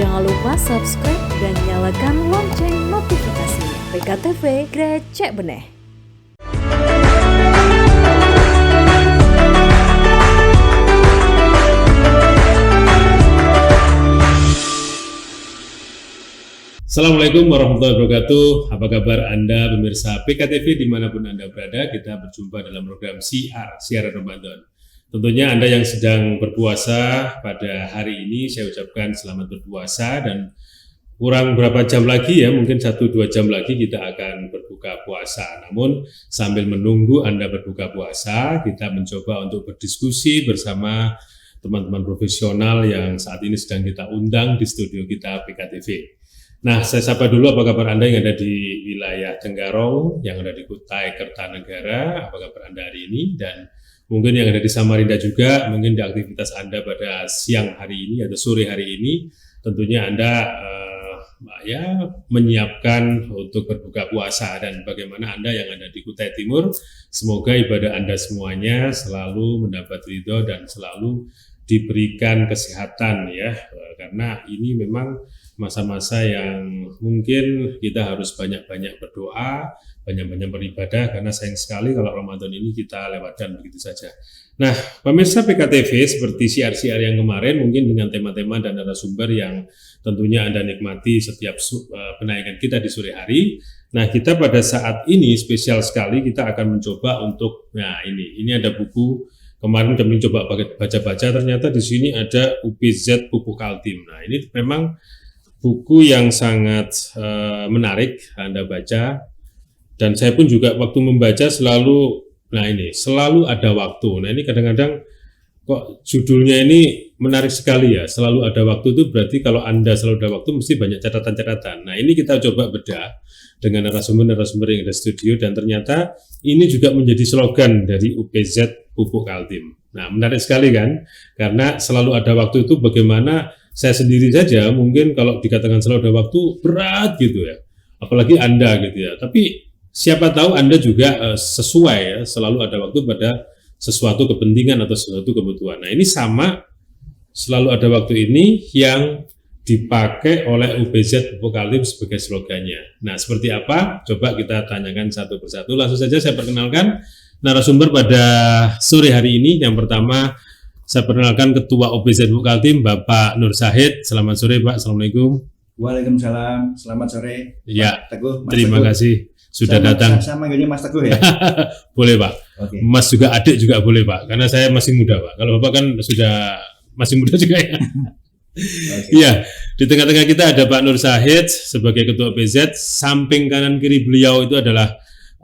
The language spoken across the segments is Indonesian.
Jangan lupa subscribe dan nyalakan lonceng notifikasinya. PKTV Grecek Beneh. Assalamualaikum warahmatullahi wabarakatuh. Apa kabar Anda pemirsa PKTV dimanapun Anda berada? Kita berjumpa dalam program Siaran Ramadan. Tentunya Anda yang sedang berpuasa pada hari ini, saya ucapkan selamat berpuasa dan kurang berapa jam lagi ya, mungkin 1-2 jam lagi kita akan berbuka puasa. Namun sambil menunggu Anda berbuka puasa, kita mencoba untuk berdiskusi bersama teman-teman profesional yang saat ini sedang kita undang di studio kita PKTV. Nah, saya sapa dulu apa kabar Anda yang ada di wilayah Tenggarong, yang ada di Kutai Kertanegara, apa kabar Anda hari ini, dan mungkin yang ada di Samarinda juga, mungkin di aktivitas Anda pada siang hari ini atau sore hari ini, tentunya Anda menyiapkan untuk berbuka puasa, dan bagaimana Anda yang ada di Kutai Timur, semoga ibadah Anda semuanya selalu mendapat ridho dan selalu diberikan kesehatan ya, karena ini memang masa-masa yang mungkin kita harus banyak-banyak berdoa, banyak-banyak beribadah, karena sayang sekali kalau Ramadan ini kita lewatkan begitu saja. Nah, pemirsa PKTV, seperti siar-siar yang kemarin, mungkin dengan tema-tema dan narasumber yang tentunya Anda nikmati setiap penayangan kita di sore hari. Nah, kita pada saat ini spesial sekali, kita akan mencoba untuk, ini ada buku, kemarin kami coba baca-baca, ternyata di sini ada UPZ Pupuk Kaltim. Nah, ini memang buku yang sangat menarik Anda baca, dan saya pun juga waktu membaca selalu ada waktu. Nah, ini kadang-kadang kok judulnya ini menarik sekali ya, selalu ada waktu. Itu berarti kalau Anda selalu ada waktu mesti banyak catatan-catatan. Nah, ini kita coba bedah dengan narasumber-narasumber yang ada di studio, dan ternyata ini juga menjadi slogan dari UPZ Pupuk Kaltim. Nah, menarik sekali kan, karena selalu ada waktu itu bagaimana saya sendiri saja mungkin kalau dikatakan selalu ada waktu berat gitu ya, apalagi Anda gitu ya. Tapi siapa tahu Anda juga sesuai ya, selalu ada waktu pada sesuatu kepentingan atau sesuatu kebutuhan. Nah, ini sama, selalu ada waktu ini yang dipakai oleh UPZ Pupuk Kaltim sebagai slogannya. Nah, seperti apa? Coba kita tanyakan satu persatu. Langsung saja saya perkenalkan narasumber pada sore hari ini. Yang pertama, saya perkenalkan Ketua OPZ Pupuk Kaltim, Bapak Nur Syahid. Selamat sore, Pak. Assalamualaikum. Waalaikumsalam. Selamat sore. Ya, Pak Teguh. Terima kasih sudah datang. Sama gini Mas Teguh ya? Boleh, Pak. Okay. Mas juga adik juga boleh, Pak. Karena saya masih muda, Pak. Kalau Bapak kan sudah masih muda juga ya. Iya, di tengah-tengah kita ada Pak Nur Syahid sebagai Ketua OPZ. Samping kanan kiri beliau itu adalah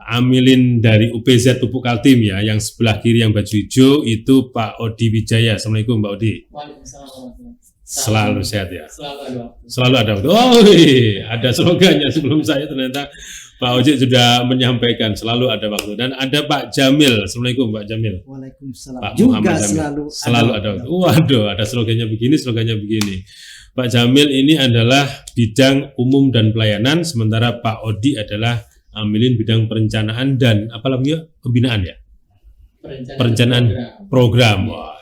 Amilin dari UPZ Pupuk Kaltim ya, yang sebelah kiri yang baju hijau itu Pak Odi Wijaya. Assalamualaikum Pak Odi. Waalaikumsalam. Selalu sehat ya. Selalu ada. Oh, ada slogannya sebelum saya, ternyata Pak Oji sudah menyampaikan selalu ada waktu. Dan ada Pak Jamil. Assalamualaikum Pak Jamil. Waalaikumsalam. Pak Juga Muhammad Jamil. Selalu ada waktu. Waduh, ada slogannya begini, slogannya begini. Pak Jamil ini adalah bidang umum dan pelayanan, sementara Pak Odi adalah Amilin bidang perencanaan dan apa lagi ya? Pembinaan ya? Perencanaan program. Wah.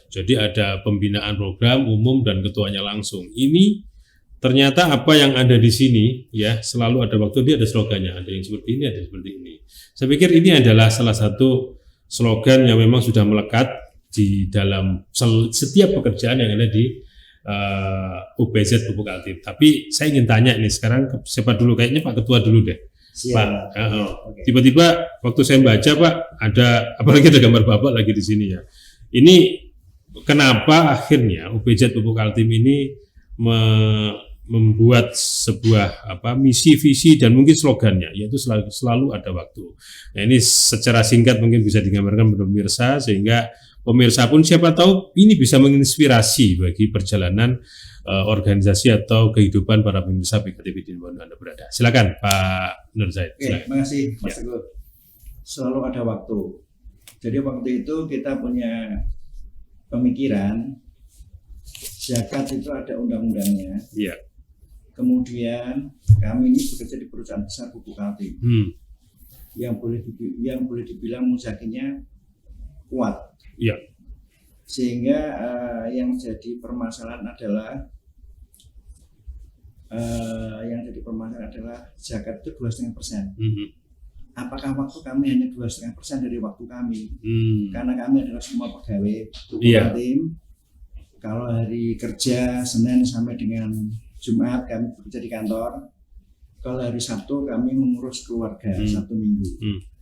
Jadi ada pembinaan program umum dan ketuanya langsung. Ini ternyata apa yang ada di sini ya, selalu ada waktu, dia ada slogannya, ada yang seperti ini, ada yang seperti ini. Saya pikir ini adalah salah satu slogan yang memang sudah melekat di dalam setiap pekerjaan yang ada di UPZ Pupuk Kaltim. Tapi saya ingin tanya ini sekarang siapa dulu, kayaknya Pak Ketua dulu deh. Pak, tiba-tiba waktu saya baca Pak, ada apalagi ada gambar Bapak lagi di sini ya. Ini kenapa akhirnya UPZ Pupuk Kaltim ini membuat sebuah misi, visi, dan mungkin slogannya, yaitu selalu ada waktu. Nah, ini secara singkat mungkin bisa digambarkan kepada pemirsa, sehingga pemirsa pun siapa tahu ini bisa menginspirasi bagi perjalanan organisasi atau kehidupan para pemirsa PKTV di mana Anda berada. Silakan Pak Nur Syahid. Terima kasih Mas Teguh. Selalu ada waktu. Jadi waktu itu kita punya pemikiran zakat itu ada undang-undangnya. Iya. Kemudian kami ini bekerja di perusahaan besar Pupuk Kaltim. Yang boleh dibilang muzakinya kuat. Iya. Sehingga yang jadi permasalahan adalah yang jadi permasalahan adalah zakat itu 2,5%. Mhm. Apakah waktu kami hanya 2,5% dari waktu kami? Hmm. Karena kami adalah semua pegawai Iya. tim. Kalau hari kerja Senin sampai dengan Jumat kami bekerja di kantor. Kalau hari Sabtu kami mengurus keluarga, Sabtu Minggu.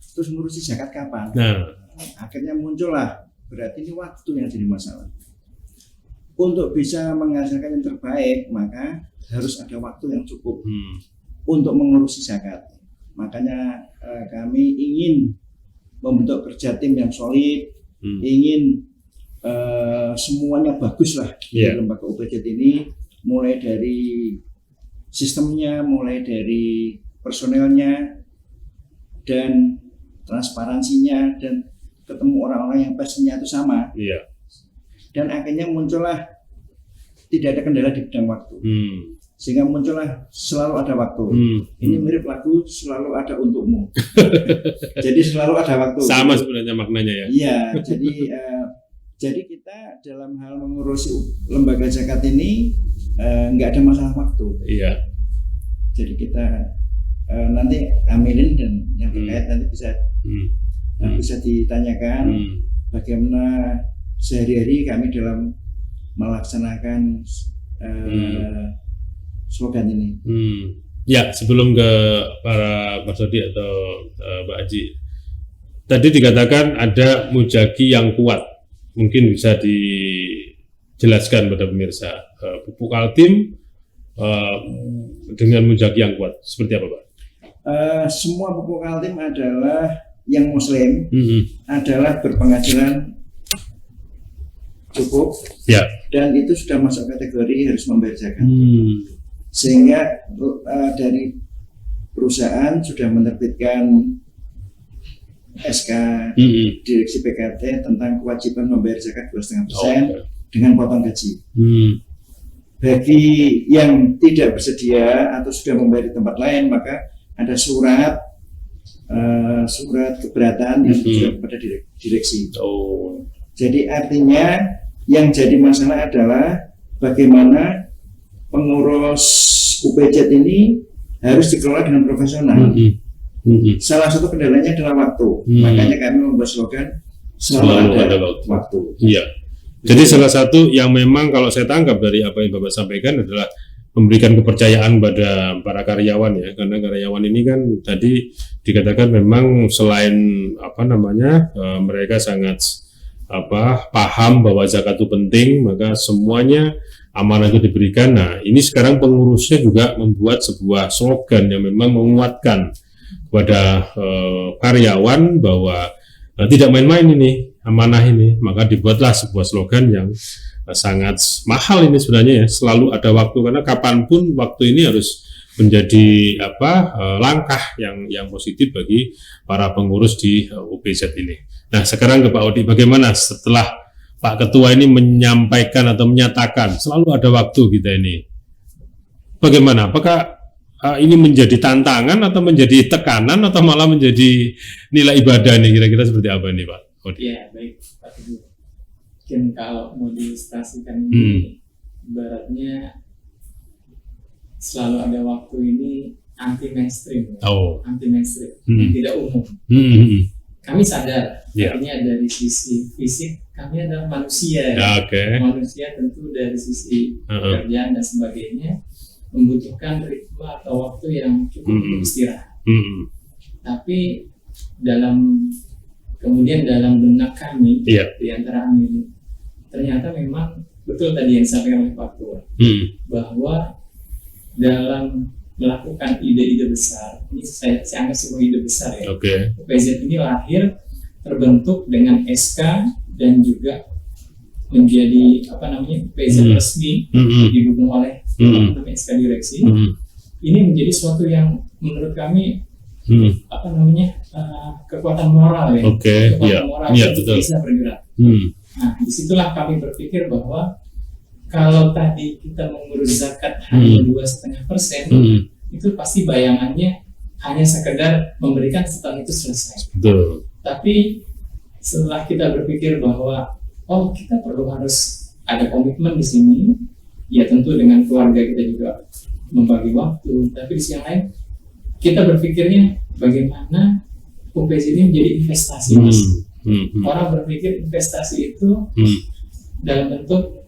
Terus ngurusi zakat kapan? Nah, Akhirnya muncullah, berarti ini waktu yang jadi masalah. Untuk bisa menghasilkan yang terbaik, maka harus ada waktu yang cukup untuk mengurusi zakat. Makanya kami ingin membentuk kerja tim yang solid, ingin semuanya bagus lah di lembaga UPJ ini, mulai dari sistemnya, mulai dari personelnya, dan transparansinya, dan ketemu orang-orang yang passionnya itu sama. iya. Dan akhirnya muncullah tidak ada kendala di bidang waktu. Sehingga muncullah selalu ada waktu. Ini mirip lagu selalu ada untukmu. Jadi selalu ada waktu. Sama sebenarnya maknanya ya. Iya, jadi kita dalam hal mengurusi lembaga zakat ini nggak ada masalah waktu. Iya. Jadi kita nanti amilin dan yang terkait nanti bisa ditanyakan bagaimana sehari-hari kami dalam melaksanakan slogan ini. Ya, sebelum ke para Pak Sodi atau Pak Haji, tadi dikatakan ada mujaki yang kuat. Mungkin bisa dijelaskan pada pemirsa, pupuk Kaltim dengan mujaki yang kuat, seperti apa Pak? Semua pupuk Kaltim adalah yang Muslim, adalah berpenghasilan cukup, ya. Dan itu sudah masuk kategori harus membayar zakat. Sehingga dari perusahaan sudah menerbitkan SK Direksi PKT tentang kewajiban membayar zakat 2,5% dengan potong gaji. Bagi yang tidak bersedia atau sudah membayar di tempat lain, maka ada surat keberatan yang ditujukan kepada direksi. Jadi artinya yang jadi masalah adalah bagaimana pengurus UPJ ini harus dikelola dengan profesional. Salah satu kendalanya adalah waktu. Makanya kami membuat slogan selalu ada waktu. Iya. Jadi salah satu yang memang kalau saya tangkap dari apa yang Bapak sampaikan adalah memberikan kepercayaan pada para karyawan ya, karena karyawan ini kan tadi dikatakan memang selain mereka sangat paham bahwa zakat itu penting, maka semuanya amanah itu diberikan. Nah, ini sekarang pengurusnya juga membuat sebuah slogan yang memang menguatkan kepada karyawan bahwa tidak main-main ini amanah ini, maka dibuatlah sebuah slogan yang sangat mahal ini sebenarnya ya, selalu ada waktu, karena kapanpun waktu ini harus menjadi langkah yang positif bagi para pengurus di UPZ ini. Nah, sekarang ke Pak Odi, bagaimana setelah Pak Ketua ini menyampaikan atau menyatakan selalu ada waktu kita ini, bagaimana? Apakah ini menjadi tantangan atau menjadi tekanan atau malah menjadi nilai ibadah nih, kira-kira seperti apa nih Pak Odi? Ya, baik Pak Teguh. Mungkin kalau mau diilustrasikan ini, ibaratnya selalu ada waktu ini anti mainstream, anti mainstream, tidak umum. Kami sadar, artinya dari sisi fisik kami adalah manusia, manusia tentu dari sisi pekerjaan dan sebagainya membutuhkan ritme atau waktu yang cukup untuk istirahat. Tapi kemudian dalam benak kami di antara kami ternyata memang betul tadi yang disampaikan oleh Pak Ketua, bahwa dalam melakukan ide-ide besar, ini saya anggap sebuah ide besar ya. UPZ ini lahir terbentuk dengan SK dan juga menjadi UPZ resmi didukung oleh SK direksi. Ini menjadi suatu yang menurut kami kekuatan moral ya. Kekuatan moral yang bisa bergerak. Nah, disitulah kami berpikir bahwa kalau tadi kita mengurus zakat hanya 2,5%, itu pasti bayangannya hanya sekedar memberikan setelah itu selesai. Tapi setelah kita berpikir bahwa kita perlu harus ada komitmen di sini, ya tentu dengan keluarga kita juga membagi waktu, tapi di sisi yang lain kita berpikirnya bagaimana UPJ ini menjadi investasi, Mas. Orang berpikir investasi itu dalam bentuk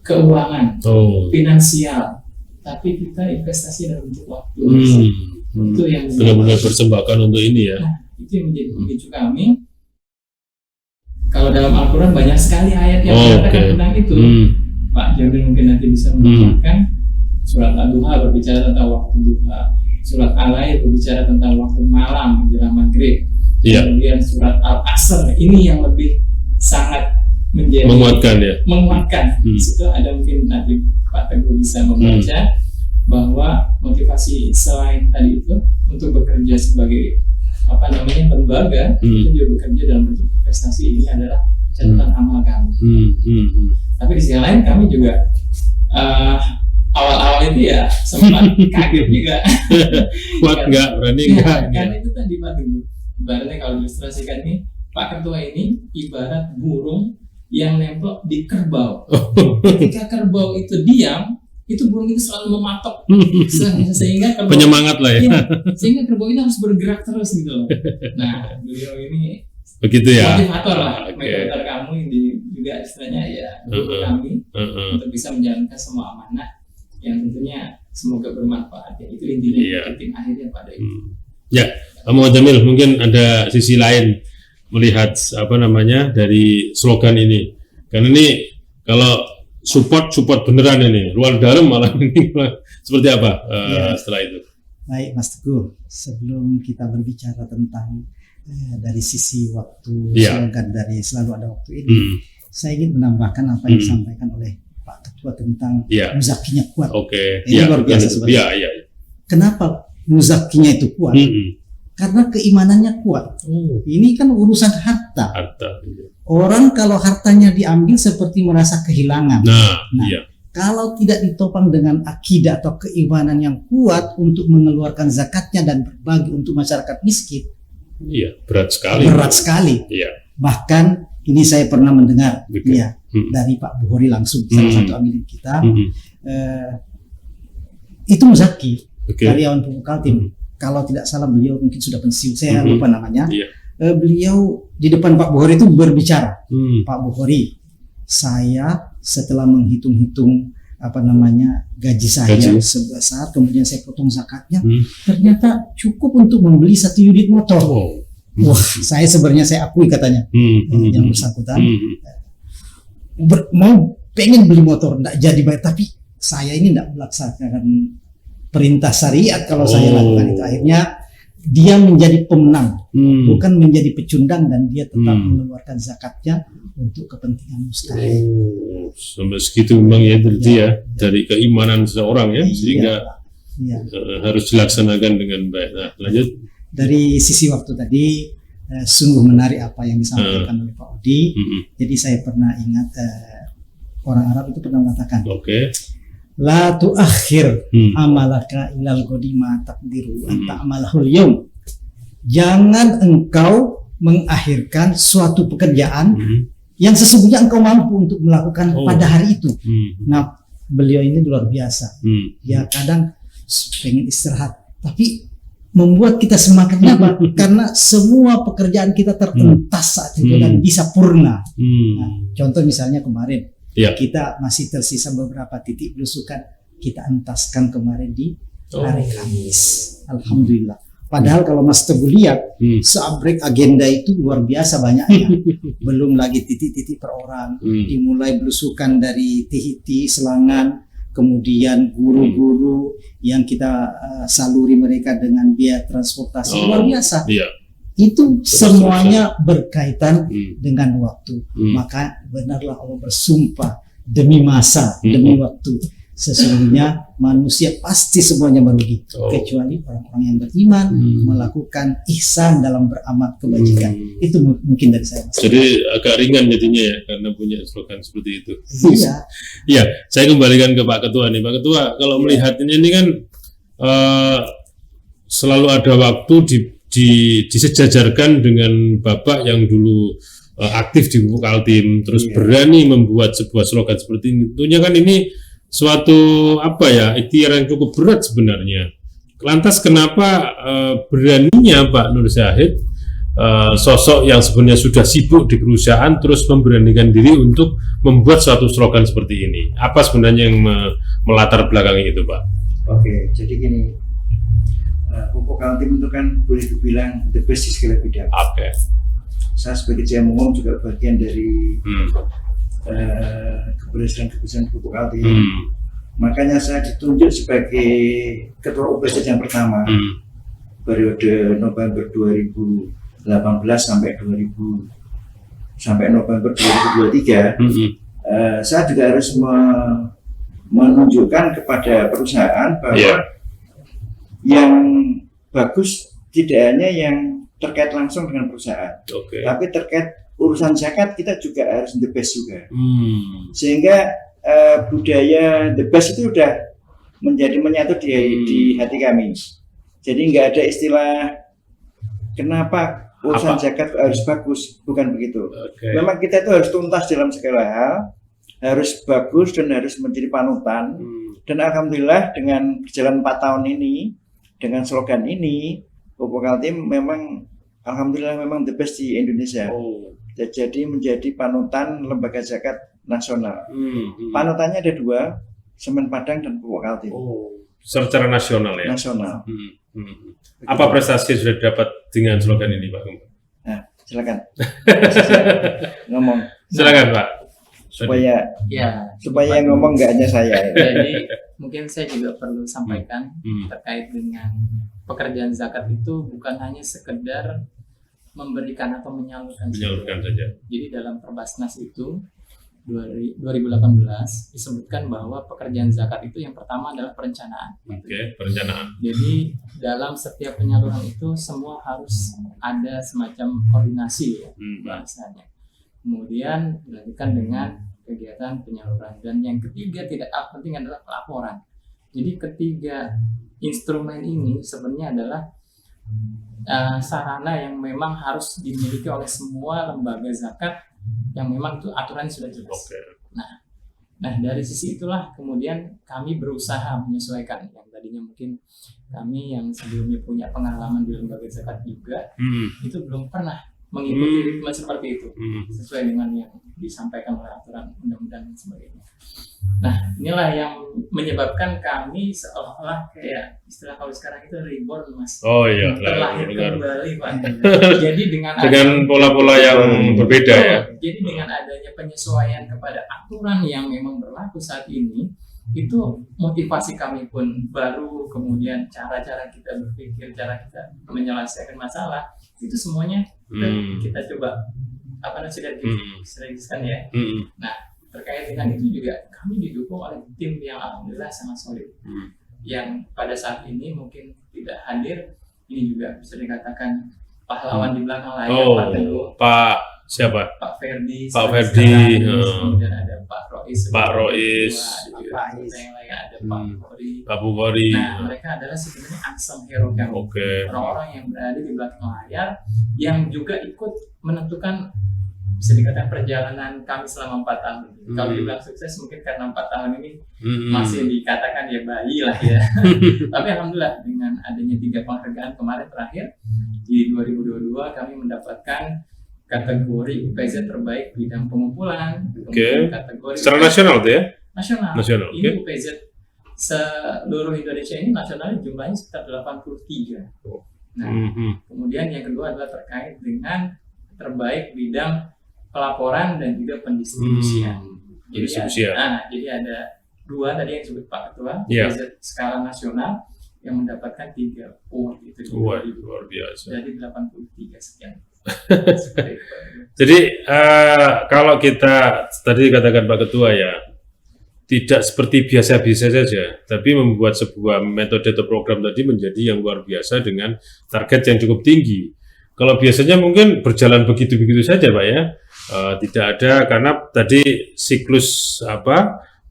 keuangan, finansial, tapi kita investasi dalam bentuk waktu. Itu yang benar-benar persembahkan untuk ini ya. Nah, itu yang menjadi pemicu kami. Kalau dalam Al-Quran banyak sekali ayat yang mengatakan tentang itu. Pak Jabir mungkin nanti bisa menambahkan. Surat Ad-Duha berbicara tentang waktu duha. Surat Al-Lail berbicara tentang waktu malam menjelang maghrib. Kemudian surat Al-Asr ini yang lebih sangat menjadi menguatkan. Situ ada mungkin nanti Pak Teguh bisa membaca bahwa motivasi selain tadi itu untuk bekerja sebagai lembaga, itu juga bekerja dalam bentuk investasi. Ini adalah catatan amal kami. Tapi di sisi lain kami juga awal-awal itu ya sempat kaget juga. Kuat nggak, berani nggak? Karena itu tadi Pak Teguh, ibaratnya kalau diilustrasikan ini, Pak Ketua ini ibarat burung yang nempel di kerbau. Ketika kerbau itu diam, itu burung itu selalu mematok sehingga kerbau, penyemangat lah ya. Sehingga kerbau ini harus bergerak terus gitu loh. Nah, beliau ini begitu ya, motivator lah, motivator kamu ini juga istilahnya ya guru kami untuk bisa menjalankan semua amanah yang tentunya semoga bermanfaat ya. Itu intinya penting akhirnya pada itu. Ya, Muhammad Jamil, mungkin ada sisi lain melihat dari slogan ini. Karena ini kalau support beneran ini, luar dalam malah ini seperti apa setelah itu? Baik Mas Teguh, sebelum kita berbicara tentang dari sisi waktu, slogan dari selalu ada waktu ini, saya ingin menambahkan apa yang disampaikan oleh Pak Ketua tentang muzakinya kuat. Ini luar biasa sebenarnya. Kenapa muzakinya itu kuat? Karena keimanannya kuat. Ini kan urusan harta. Orang kalau hartanya diambil seperti merasa kehilangan. Kalau tidak ditopang dengan akidah atau keimanan yang kuat untuk mengeluarkan zakatnya dan berbagi untuk masyarakat miskin, berat sekali. Bahkan ini saya pernah mendengar dari Pak Bukhari langsung, salah satu amilin kita, itu muzaki, karyawan pupuk Kaltim. Kalau tidak salah beliau mungkin sudah pensiun, saya lupa namanya. Beliau di depan Pak Bukhari itu berbicara, Pak Bukhari, saya setelah menghitung-hitung gaji saya sebesar, kemudian saya potong zakatnya, ternyata cukup untuk membeli 1 unit motor. Wah, saya sebenarnya saya akui katanya yang bersangkutan mau pengen beli motor, tidak jadi bayar, tapi saya ini tidak melaksanakan perintah syariat kalau saya lakukan itu. Akhirnya dia menjadi pemenang, bukan menjadi pecundang, dan dia tetap mengeluarkan zakatnya untuk kepentingan mustahil. Sampai segitu memang ya berarti dari keimanan seseorang sehingga harus dilaksanakan dengan baik. Nah, lanjut. Dari sisi waktu tadi sungguh menarik apa yang disampaikan oleh Pak Odi. Jadi saya pernah ingat orang Arab itu pernah mengatakan, la tuakhir amalaka ilal qadima taqdiru an ta'malahul yaum. Jangan engkau mengakhirkan suatu pekerjaan yang sesungguhnya engkau mampu untuk melakukan pada hari itu. Nah, beliau ini luar biasa. Ya kadang pengen istirahat, tapi membuat kita semangat. Kenapa? Karena semua pekerjaan kita terentas saat itu dan bisa purna. Nah, contoh misalnya kemarin kita masih tersisa beberapa titik belusukan, kita entaskan kemarin di hari Kamis. Alhamdulillah. Padahal kalau Mas Teguh lihat, seabrek agenda itu luar biasa banyaknya. Belum lagi titik-titik per orang. Dimulai belusukan dari Tihiti, Selangan, kemudian guru-guru yang kita saluri mereka dengan biaya transportasi luar biasa. Itu semuanya berkaitan dengan waktu. Maka benarlah Allah bersumpah demi masa, demi waktu. Sesungguhnya manusia pasti semuanya merugi, kecuali orang-orang yang beriman, melakukan ihsan dalam beramal kebajikan. Itu mungkin dari saya. Jadi agak ringan jadinya ya, karena punya slogan seperti itu. Iya, saya kembalikan ke Pak Ketua nih. Pak Ketua, kalau melihat ini kan selalu ada waktu disejajarkan dengan Bapak yang dulu aktif di Pupuk Kaltim, terus berani membuat sebuah slogan seperti ini. Tentunya kan ini suatu ikhtiar yang cukup berat sebenarnya. Lantas kenapa beraninya Pak Nur Zahid, sosok yang sebenarnya sudah sibuk di perusahaan, terus memberanikan diri untuk membuat suatu slogan seperti ini? Apa sebenarnya yang melatar belakangi itu, Pak? Oke, jadi gini, Pupuk Kaltim itu kan boleh dibilang the best di segala bidang. Oke. Saya sebagai Jaya Umum juga bagian dari keberhasilan Pupuk Kaltim. Makanya saya ditunjuk sebagai Ketua UPZ yang pertama periode November 2018 sampai November 2023. Saya juga harus menunjukkan kepada perusahaan bahwa yang bagus tidak hanya yang terkait langsung dengan perusahaan, tapi terkait urusan zakat kita juga harus the best juga. Sehingga budaya the best itu sudah menyatu di hati kami. Jadi nggak ada istilah kenapa urusan zakat harus bagus, bukan begitu. Memang kita itu harus tuntas dalam segala hal, harus bagus dan harus menjadi panutan. Dan alhamdulillah dengan berjalan 4 tahun ini, dengan slogan ini, Pupuk Kaltim memang alhamdulillah memang the best di Indonesia. Jadi menjadi panutan lembaga zakat nasional. Panutannya ada 2, Semen Padang dan Pupuk Kaltim. Secara nasional ya? Nasional. Apa prestasi sudah dapat dengan slogan ini, Pak? Nah, silakan. Ngomong. Silakan, Pak. Supaya yang ngomong nggak hanya saya. Jadi mungkin saya juga perlu sampaikan terkait dengan pekerjaan zakat itu bukan hanya sekedar memberikan atau menyalurkan saja. Jadi dalam Perbasnas itu 2018 disebutkan bahwa pekerjaan zakat itu yang pertama adalah perencanaan. Perencanaan. Jadi dalam setiap penyaluran itu semua harus ada semacam koordinasi ya bahasanya. Kemudian dilanjutkan dengan kegiatan penyaluran, dan yang ketiga tidak penting adalah pelaporan. Jadi ketiga instrumen ini sebenarnya adalah sarana yang memang harus dimiliki oleh semua lembaga zakat yang memang itu aturan sudah jelas. Nah dari sisi itulah kemudian kami berusaha menyesuaikan yang tadinya mungkin kami yang sebelumnya punya pengalaman di lembaga zakat juga itu belum pernah mengikuti ritme seperti itu sesuai dengan yang disampaikan oleh aturan undang-undang dan sebagainya. Nah inilah yang menyebabkan kami seolah-olah kayak istilah kalau sekarang itu reborn, Mas. Terlahir kembali, Pak. Jadi dengan pola-pola yang berbeda ya. Jadi dengan adanya penyesuaian kepada aturan yang memang berlaku saat ini, itu motivasi kami pun baru, kemudian cara-cara kita berpikir, cara kita menyelesaikan masalah itu semuanya kita coba sinergiskan ya. Nah terkait dengan itu juga kami didukung oleh tim yang alhamdulillah sangat solid, yang pada saat ini mungkin tidak hadir. Ini juga bisa dikatakan pahlawan di belakang layar, Pak Teguh. Pak siapa? Pak Ferdi. Kemudian ada Pak Rois. Pak Rois. Ada Pak Bukhari. Nah, mereka adalah sebenarnya unsung hero kami. Orang-orang yang berada di belakang layar yang juga ikut menentukan, bisa dikatakan, perjalanan kami selama 4 tahun. Kalau dibilang sukses mungkin karena 4 tahun ini masih dikatakan ya bayi lah ya. Tapi alhamdulillah dengan adanya 3 penghargaan kemarin terakhir di 2022 kami mendapatkan kategori UPZ terbaik bidang pengumpulan. Kategori secara nasional tuh ya? Nasional. Ini UPZ seluruh Indonesia ini nasionalnya jumlahnya sekitar 83. Nah, kemudian yang kedua adalah terkait dengan terbaik bidang pelaporan dan juga pendistribusian. Jadi ada 2 tadi yang disebut Pak Ketua, UPZ skala nasional yang mendapatkan 3 award itu. Luar biasa. Jadi 83 sekian. Jadi kalau kita tadi katakan Pak Ketua ya, tidak seperti biasa-biasa saja, tapi membuat sebuah metode atau program tadi menjadi yang luar biasa dengan target yang cukup tinggi. Kalau biasanya mungkin berjalan begitu-begitu saja, Pak ya, tidak ada, karena tadi siklus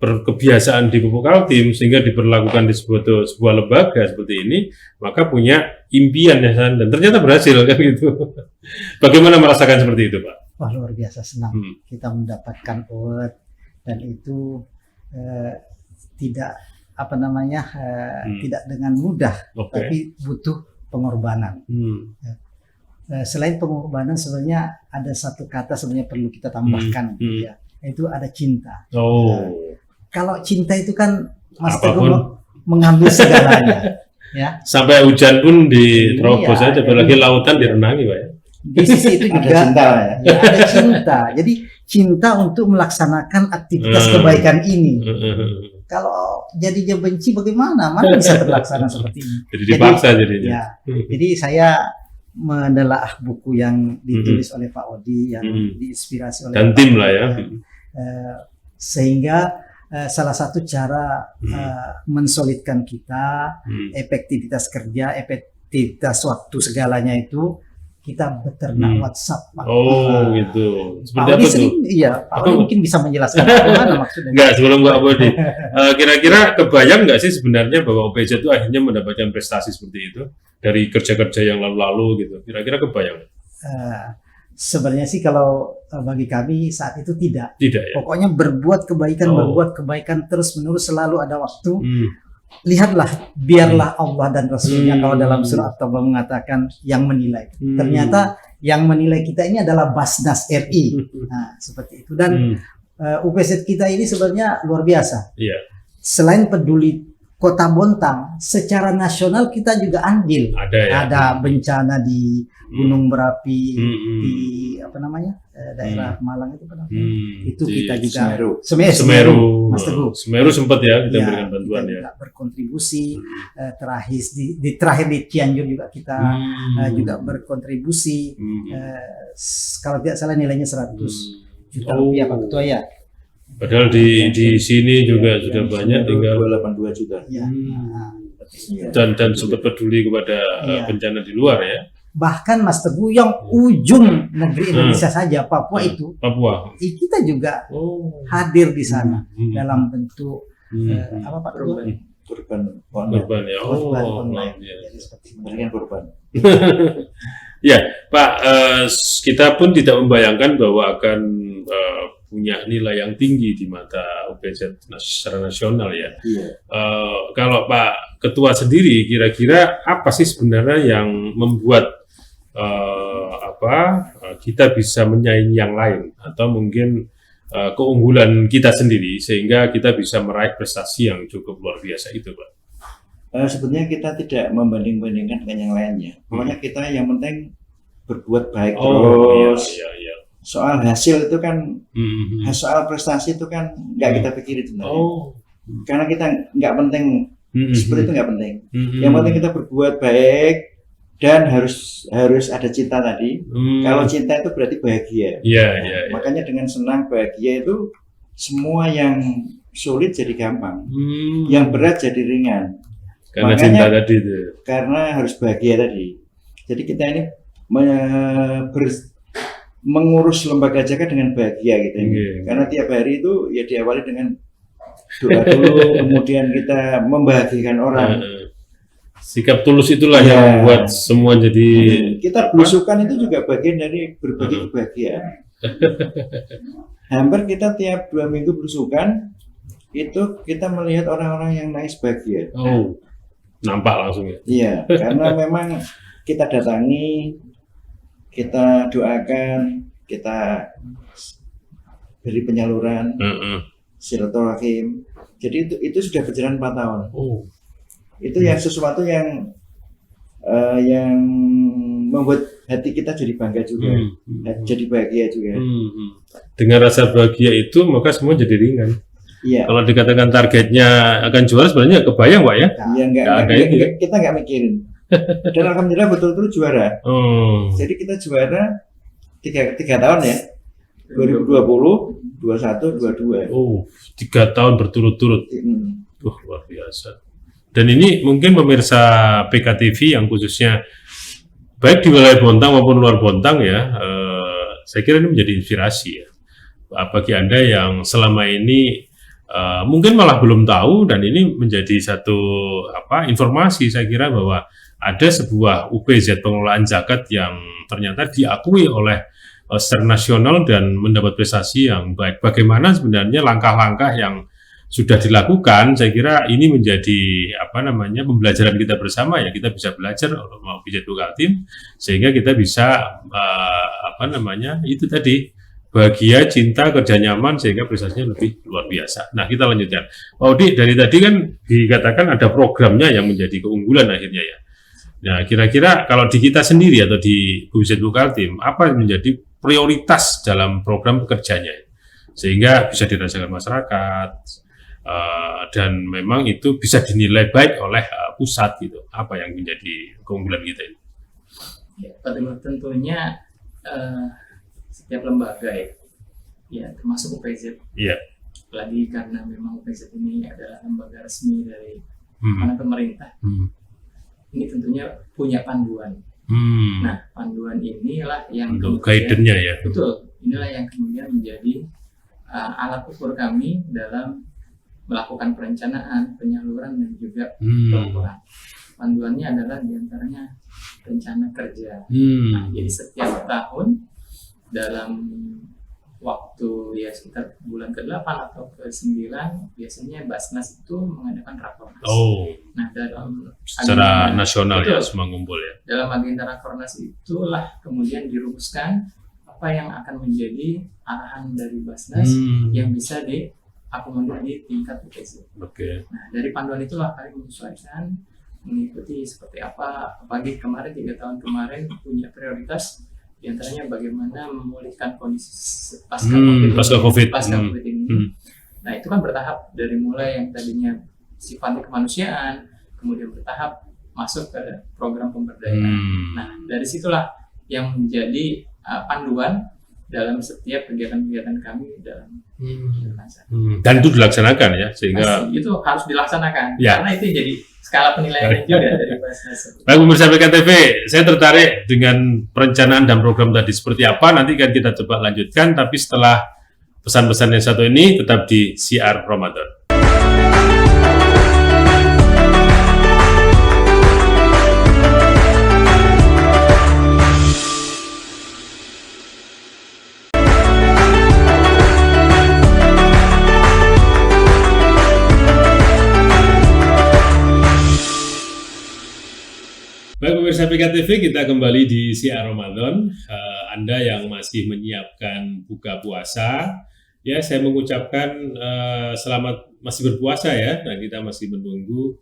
kebiasaan di Pupuk Kaltim sehingga diberlakukan di sebuah lembaga seperti ini, maka punya impian ya, dan ternyata berhasil kan gitu. Bagaimana merasakan seperti itu, Pak? Wah, luar biasa senang kita mendapatkan award, dan itu tidak tidak dengan mudah, tapi butuh pengorbanan. Selain pengorbanan, sebenarnya ada satu kata sebenarnya perlu kita tambahkan, ya, yaitu ada cinta. Kalau cinta itu kan Mas Teguh mengambil segalanya, ya. Sampai hujan pun diterobos aja, apalagi lautan direnangi, Pak. Di sisi itu juga ada cinta, ya, ada cinta. Jadi cinta untuk melaksanakan aktivitas kebaikan ini. Kalau jadinya benci, bagaimana? Mana bisa terlaksana seperti ini? Jadi dipaksa jadinya. Ya, jadi saya menelaah buku yang ditulis oleh Pak Odi, yang diinspirasi oleh dan Pak tim Odi, lah ya. Sehingga salah satu cara mensolidkan kita, efektivitas kerja, efektivitas waktu segalanya itu kita beternak WhatsApp, Pak. Gitu. Seperti Pak apa Odi tuh? sering, iya, Pak Odi mungkin bisa menjelaskan bagaimana maksudnya. Enggak, sebelum Pak Bodi. Kira-kira kebayang nggak sih sebenarnya bahwa OPZ itu akhirnya mendapatkan prestasi seperti itu dari kerja-kerja yang lalu-lalu gitu? Kira-kira kebayang? Sebenarnya sih kalau bagi kami saat itu tidak. Tidak ya? Pokoknya berbuat kebaikan terus-menerus, selalu ada waktu. Lihatlah, biarlah Allah dan Rasulnya, kalau dalam surah At-Taubah mengatakan yang menilai. Ternyata yang menilai kita ini adalah Basnas RI. Nah, seperti itu. Dan UPZ kita ini sebenarnya luar biasa. Selain peduli Kota Bontang, secara nasional kita juga andil. Ada bencana di Gunung Merapi, di daerah Malang itu itu kita juga Semeru, Mas Teguh. Semeru sempat ya kita berikan bantuan ya. Berkontribusi terakhir di Cianjur juga kita juga berkontribusi. Kalau tidak salah nilainya 100 juta rupiah, Pak Ketua ya. Padahal di sini juga sudah banyak, tinggal 282 juta. Dan sempat peduli kepada bencana di luar ya. Bahkan Mas Teguh yang ujung negeri Indonesia saja, Papua itu, kita juga hadir di sana dalam bentuk apa Pak Teguh? Korban ya. Online. Korban. Ya, Pak, kita pun tidak membayangkan bahwa akan punya nilai yang tinggi di mata UPZ secara nasional ya. Kalau Pak Ketua sendiri, kira-kira apa sih sebenarnya yang membuat kita bisa menyaingi yang lain, atau mungkin keunggulan kita sendiri sehingga kita bisa meraih prestasi yang cukup luar biasa itu, Pak? Sebenarnya kita tidak membanding-bandingkan dengan yang lainnya. Pokoknya kita yang penting berbuat baik terus. Soal hasil itu kan, soal prestasi itu kan nggak kita pikirin sebenarnya. Karena kita nggak penting, seperti itu nggak penting. Yang penting kita berbuat baik dan harus ada cinta tadi. Kalau cinta itu berarti bahagia. Makanya dengan senang bahagia itu semua yang sulit jadi gampang, yang berat jadi ringan. Karena makanya, cinta tadi itu. Karena harus bahagia tadi. Jadi kita ini mengurus lembaga zakat dengan bahagia gitu. Karena tiap hari itu ya diawali dengan doa dulu, kemudian kita membahagiakan orang. Sikap tulus itulah yang membuat semua jadi. Kita belusukan itu juga bagian dari berbagi kebahagiaan. Hampir kita tiap 2 minggu belusukan itu kita melihat orang-orang yang nangis bahagia. Nampak langsung ya. Iya, karena memang kita datangi, kita doakan, kita beri penyaluran, silaturahim. Jadi itu sudah berjalan 4 tahun. Itu yang sesuatu yang membuat hati kita jadi bangga juga, jadi bahagia juga. Dengan rasa bahagia itu maka semua jadi ringan. Kalau dikatakan targetnya akan juara, sebenarnya kebayang, Pak ya? Kita nggak mikirin. Dan alhamdulillah betul-betul juara. Jadi kita juara 3 tahun ya, 2020, 21, 22. 3 tahun berturut-turut. Luar biasa. Dan ini mungkin pemirsa PKTV yang khususnya baik di wilayah Bontang maupun luar Bontang ya, saya kira ini menjadi inspirasi ya bagi Anda yang selama ini mungkin malah belum tahu, dan ini menjadi satu informasi saya kira bahwa ada sebuah UPZ pengelolaan zakat yang ternyata diakui oleh secara nasional dan mendapat prestasi yang baik. Bagaimana sebenarnya langkah-langkah yang sudah dilakukan, saya kira ini menjadi pembelajaran kita bersama ya. Kita bisa belajar mau Pijat Kaltim sehingga kita bisa itu tadi bahagia, cinta, kerja nyaman sehingga prestasinya lebih luar biasa. Nah, kita lanjutkan. Pak Odi, dari tadi kan dikatakan ada programnya yang menjadi keunggulan akhirnya ya. Nah, kira-kira kalau di kita sendiri atau di Pijat Kaltim, apa yang menjadi prioritas dalam program pekerjanya sehingga bisa dirasakan masyarakat dan memang itu bisa dinilai baik oleh pusat gitu. Apa yang menjadi keunggulan kita ini? Ya, tentunya setiap lembaga ya termasuk UPZ. Iya. Lagi karena memang UPZ ini adalah lembaga resmi dari pemerintah. Ini tentunya punya panduan. Nah, panduan inilah yang guidance-nya ya. Betul. Inilah yang kemudian menjadi alat ukur kami dalam melakukan perencanaan, penyaluran dan juga pelaporan. Panduannya adalah diantaranya rencana kerja. Nah, jadi setiap tahun dalam waktu ya sekitar bulan ke-8 atau ke-9 biasanya Basnas itu mengadakan rakornas. Nah, dalam secara nasional ya, semua ngumpul ya. Dalam agenda rakornas itulah kemudian dirumuskan apa yang akan menjadi arahan dari Basnas yang bisa diakomodir di tingkat UPZ. Nah, dari panduan itulah kami menyesuaikan mengikuti seperti apa. Apalagi kemarin 3 tahun kemarin punya prioritas diantaranya bagaimana memulihkan kondisi pasca COVID ini. Nah, itu kan bertahap dari mulai yang tadinya sifatnya kemanusiaan, kemudian bertahap masuk ke program pemberdayaan. Nah, dari situlah yang menjadi panduan dalam setiap kegiatan-kegiatan kami dalam dan itu dilaksanakan ya, sehingga itu harus dilaksanakan karena itu jadi skala penilaian juga dari Basnas. Baik, pemirsa BKTV, saya tertarik dengan perencanaan dan program tadi seperti apa, nanti kan kita coba lanjutkan, tapi setelah pesan-pesan yang satu ini tetap di Siar Ramadan. Baik, pemirsa PKTV, kita kembali di Siar Ramadan. Anda yang masih menyiapkan buka puasa, ya saya mengucapkan selamat masih berpuasa ya. Nah, kita masih menunggu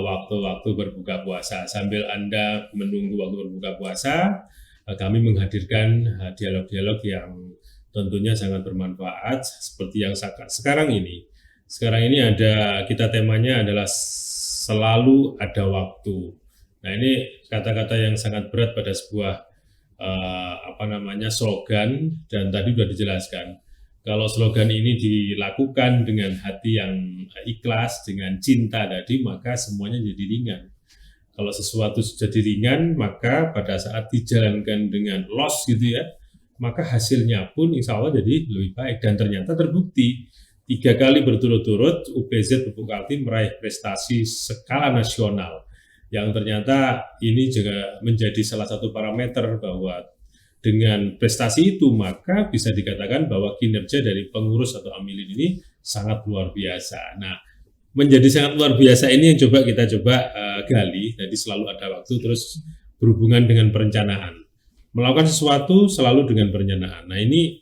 waktu-waktu berbuka puasa. Sambil Anda menunggu waktu berbuka puasa, kami menghadirkan dialog-dialog yang tentunya sangat bermanfaat seperti yang sekarang ini. Sekarang ini kita temanya adalah selalu ada waktu. Nah, ini kata-kata yang sangat berat pada sebuah slogan, dan tadi sudah dijelaskan. Kalau slogan ini dilakukan dengan hati yang ikhlas, dengan cinta tadi, maka semuanya jadi ringan. Kalau sesuatu jadi ringan, maka pada saat dijalankan dengan los gitu ya, maka hasilnya pun insya Allah jadi lebih baik. Dan ternyata terbukti 3 kali berturut-turut UPZ Pupuk Kaltim meraih prestasi skala nasional, yang ternyata ini juga menjadi salah satu parameter bahwa dengan prestasi itu maka bisa dikatakan bahwa kinerja dari pengurus atau amilin ini sangat luar biasa. Nah, menjadi sangat luar biasa ini yang kita coba gali. Jadi selalu ada waktu, terus berhubungan dengan perencanaan. Melakukan sesuatu selalu dengan perencanaan. Nah, ini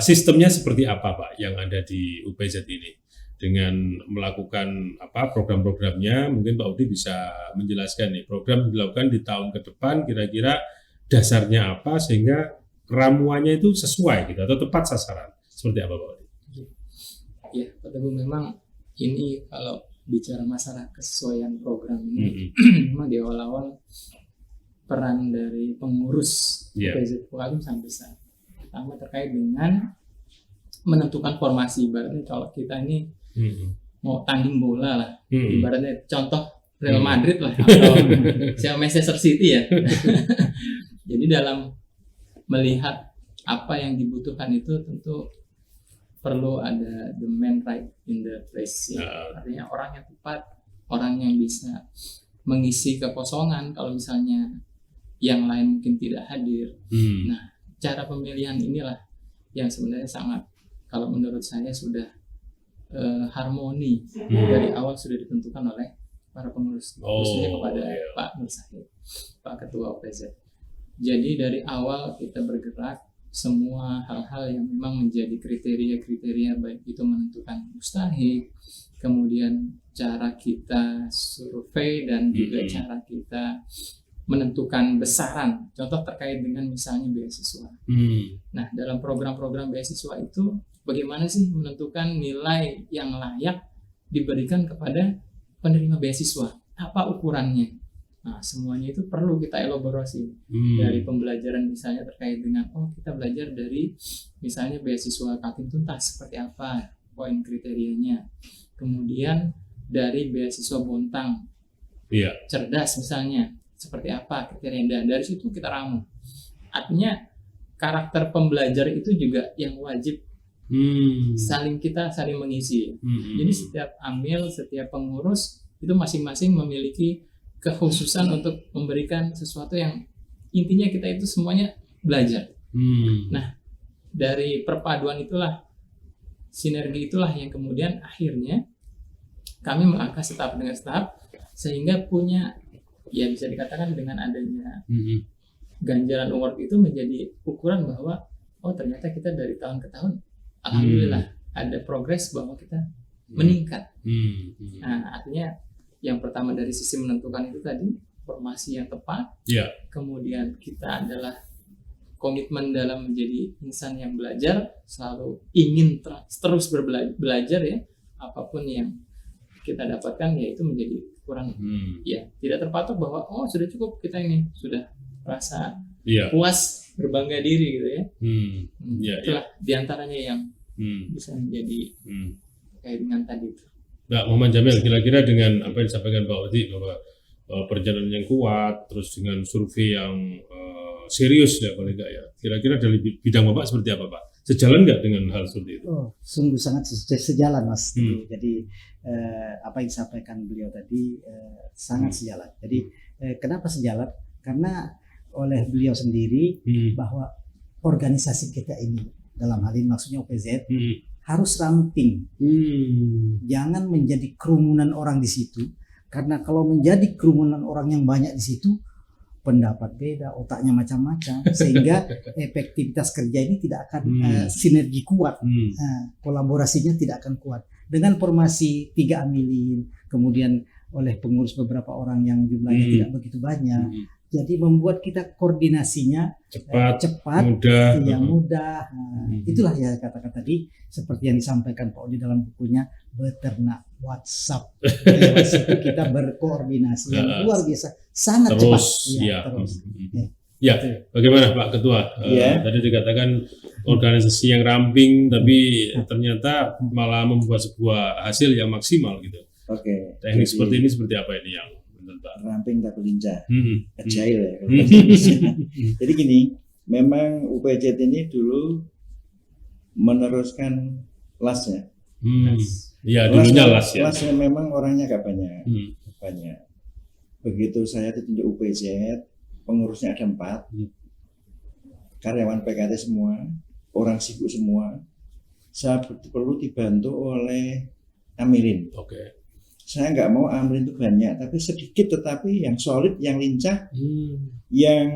sistemnya seperti apa Pak yang ada di UPZ ini? Dengan melakukan program-programnya, mungkin Pak Udi bisa menjelaskan nih program dilakukan di tahun ke depan, kira-kira dasarnya apa sehingga ramuannya itu sesuai gitu atau tepat sasaran, seperti apa Pak Udi? Ya, Pak Teguh, memang ini kalau bicara masalah kesesuaian program ini, memang di awal-awal peran dari pengurus UPZ Kaltim sangat besar. Pertama terkait dengan menentukan formasi, ibaratnya kalau kita ini mau tanding bola lah, ibaratnya contoh Real Madrid lah atau Manchester City ya. Jadi dalam melihat apa yang dibutuhkan itu tentu perlu ada the man right in the place ya. Artinya orang yang tepat, orang yang bisa mengisi kekosongan kalau misalnya yang lain mungkin tidak hadir. Nah, cara pemilihan inilah yang sebenarnya sangat, kalau menurut saya sudah harmoni dari awal sudah ditentukan oleh para pengurus, khususnya kepada Pak Nur Syahid, Pak Ketua OPZ. Jadi dari awal kita bergerak, semua hal-hal yang memang menjadi kriteria-kriteria, baik itu menentukan mustahik, kemudian cara kita survei, dan juga cara kita menentukan besaran. Contoh terkait dengan misalnya beasiswa. Nah, dalam program-program beasiswa itu bagaimana sih menentukan nilai yang layak diberikan kepada penerima beasiswa? Apa ukurannya? Nah, semuanya itu perlu kita elaborasi dari pembelajaran, misalnya terkait dengan kita belajar dari misalnya beasiswa Kaltim Tuntas seperti apa poin kriterianya, kemudian dari beasiswa Bontang cerdas misalnya seperti apa kriteria, dan dari situ kita ramu. Artinya karakter pembelajar itu juga yang wajib saling mengisi. Jadi setiap amil, setiap pengurus itu masing-masing memiliki kekhususan untuk memberikan sesuatu yang intinya kita itu semuanya belajar. Nah, dari perpaduan itulah, sinergi itulah yang kemudian akhirnya kami melangkah setahap dengan setahap sehingga punya, ya bisa dikatakan dengan adanya ganjaran award itu menjadi ukuran bahwa ternyata kita dari tahun ke tahun alhamdulillah ada progres bahwa kita meningkat. Nah, artinya yang pertama dari sisi menentukan itu tadi formasi yang tepat, kemudian kita adalah komitmen dalam menjadi insan yang belajar, selalu ingin terus belajar ya, apapun yang kita dapatkan ya itu menjadi kurang ya tidak terpatok bahwa sudah cukup, kita ini sudah merasa puas, berbangga diri gitu ya. Itulah diantaranya yang bisa menjadi kayak dengan tadi itu. Mbak Muhammad Jamil, kira-kira dengan apa yang disampaikan Pak Odi bahwa perjalanan yang kuat, terus dengan survei yang serius ya paling enggak ya, kira-kira dari bidang Bapak seperti apa Pak? Sejalan nggak dengan hal seperti itu? Sungguh sangat sejalan Mas. Jadi apa yang disampaikan beliau tadi sangat sejalan. Jadi kenapa sejalan? Karena oleh beliau sendiri bahwa organisasi kita ini, dalam hal ini maksudnya OPZ, harus ramping. Jangan menjadi kerumunan orang di situ, karena kalau menjadi kerumunan orang yang banyak di situ, pendapat beda, otaknya macam-macam, sehingga efektivitas kerja ini tidak akan sinergi kuat, kolaborasinya tidak akan kuat. Dengan formasi 3 amilin, kemudian oleh pengurus beberapa orang yang jumlahnya tidak begitu banyak, jadi membuat kita koordinasinya cepat, mudah. Itulah ya kata-kata tadi seperti yang disampaikan Pak Odi dalam bukunya Beternak WhatsApp. Lewat situ kita berkoordinasi yang luar biasa, sangat cepat. Ya, bagaimana Pak Ketua? Tadi dikatakan organisasi yang ramping, tapi ternyata malah membuat sebuah hasil yang maksimal gitu. Teknik seperti ini seperti apa ini yang ramping tapi lincah, agile ya. Jadi gini, memang UPZ ini dulu meneruskan LAS-nya. Iya, dulunya LAS ya. LAS-nya memang orangnya gak banyak. Begitu saya ditunjuk UPZ, pengurusnya ada 4, karyawan PKT semua, orang sibuk semua. Saya perlu dibantu oleh amilin. Saya nggak mau amilin itu banyak, tapi sedikit tetapi yang solid, yang lincah, yang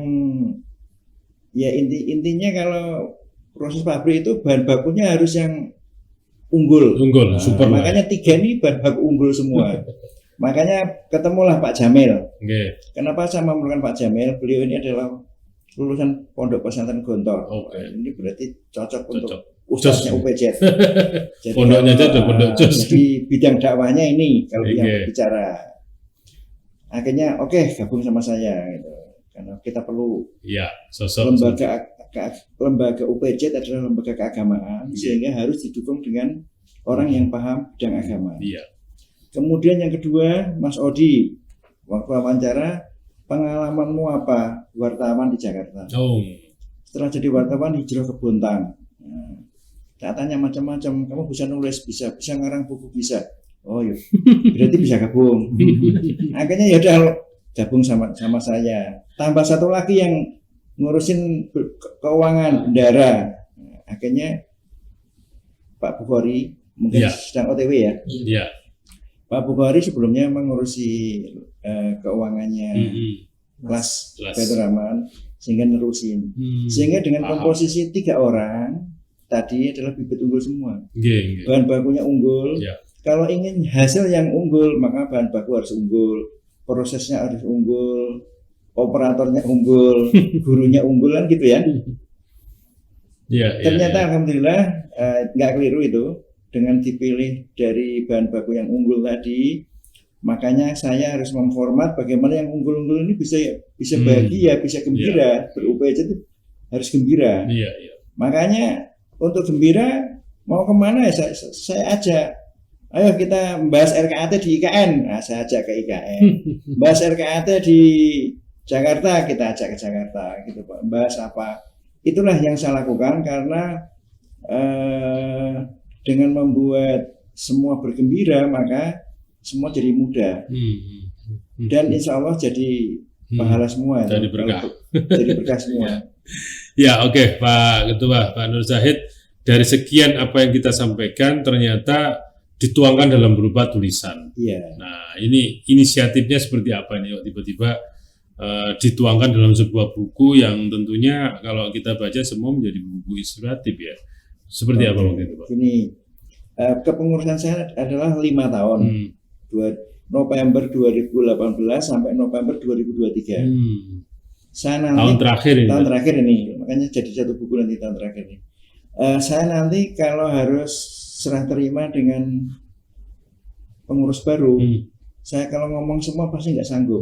ya intinya kalau proses pabrik itu bahan bakunya harus yang unggul, super. Makanya 3 ini bahan baku unggul semua. Makanya ketemulah Pak Jamil. Kenapa saya memerlukan Pak Jamil? Beliau ini adalah lulusan Pondok Pesantren Gontor. Ini berarti cocok untuk ustaznya UPZ. Jadi pondoknya aja pondok jos. Di bidang dakwahnya ini kalau yang berbicara. Akhirnya gabung sama saya gitu. Karena kita perlu sosok lembaga UPZ adalah lembaga keagamaan, sehingga harus didukung dengan orang yang paham bidang agama. Kemudian yang kedua, Mas Odi, waktu wawancara, pengalamanmu apa wartawan di Jakarta? Setelah jadi wartawan hijrah ke Bontang. Tak tanya macam-macam, kamu bisa nulis, bisa ngarang buku, bisa. Berarti bisa gabung. Akhirnya ya udah gabung sama saya. Tambah satu lagi yang ngurusin keuangan bendara. Akhirnya Pak Bukhari mungkin Ya. sedang OTW ya. Ya. Pak Bukhari sebelumnya mengurusi keuangannya kelas Kelas. Baitur Rahman, sehingga nerusin. Hmm. Sehingga dengan Paham. komposisi 3 orang tadi adalah bibit unggul semua. Nggih. Bahan bakunya unggul. Ya. Kalau ingin hasil yang unggul, maka bahan baku harus unggul, prosesnya harus unggul, operatornya unggul, gurunya unggul kan gitu ya. Ya, Ternyata alhamdulillah nggak keliru itu dengan dipilih dari bahan baku yang unggul tadi. Makanya saya harus memformat bagaimana yang unggul-unggul ini bisa bahagia, bisa gembira. Ber-UPJ itu harus gembira. Iya. Makanya untuk gembira mau kemana ya saya ajak. Ayo kita membahas RKAT di IKN. Nah, saya ajak ke IKN. Bahas RKAT di Jakarta, kita ajak ke Jakarta gitu Pak. Bahas apa? Itulah yang saya lakukan karena dengan membuat semua bergembira maka semua jadi mudah. Dan insya Allah jadi pahala semua. Jadi berkah. Jadi berkah semua. Ya, oke, Pak Ketua, Pak Nur Zahid, dari sekian apa yang kita sampaikan ternyata dituangkan dalam berupa tulisan. Iya. Nah, ini inisiatifnya seperti apa nih? Tiba-tiba dituangkan dalam sebuah buku yang tentunya kalau kita baca semua menjadi buku inspiratif ya. Seperti apa waktu itu, Pak? Ini kepengurusan saya adalah 5 tahun. November 2018 sampai November 2023. Saya nanti Tahun terakhir ini. Makanya jadi satu buku nanti tahun terakhir ini. Saya nanti kalau harus serah terima dengan pengurus baru, saya kalau ngomong semua pasti nggak sanggup.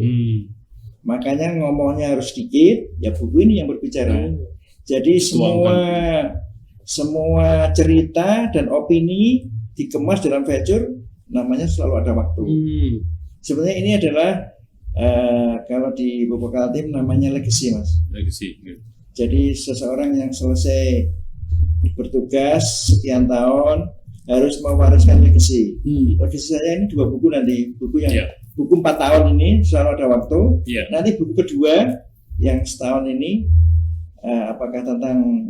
Makanya ngomongnya harus sedikit, ya buku ini yang berbicara. Jadi semua cerita dan opini dikemas dalam feature, namanya selalu ada waktu. Sebenarnya ini adalah kalau di buku Kaltim namanya legacy, Mas. Legacy. Jadi seseorang yang selesai bertugas sekian tahun harus mewariskan legacy. Legacy saya ini 2 buku nanti, buku 4 tahun ini selalu ada waktu. Nanti buku kedua yang setahun ini apakah tentang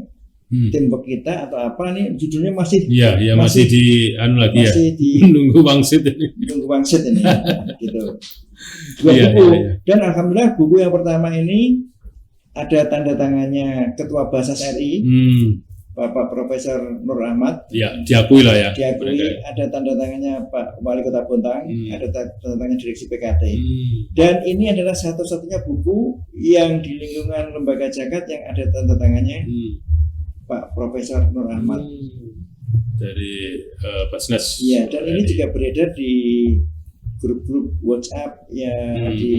teamwork kita atau apa nih judulnya masih di nunggu wangsit ini gitu. 2 buku. Dan alhamdulillah buku yang pertama ini ada tanda tangannya Ketua Bahasa RI Bapak Profesor Nur Ahmad. Ya, diakui lah ya. Diakui, ada tanda tangannya Pak Wali Kota Bontang, ada tanda tangan Direksi PKT. Dan ini adalah satu-satunya buku yang di lingkungan lembaga zakat yang ada tanda tangannya Pak Profesor Nur Ahmad. Dari Basnas. Iya, dan ini juga beredar di grup-grup WhatsApp di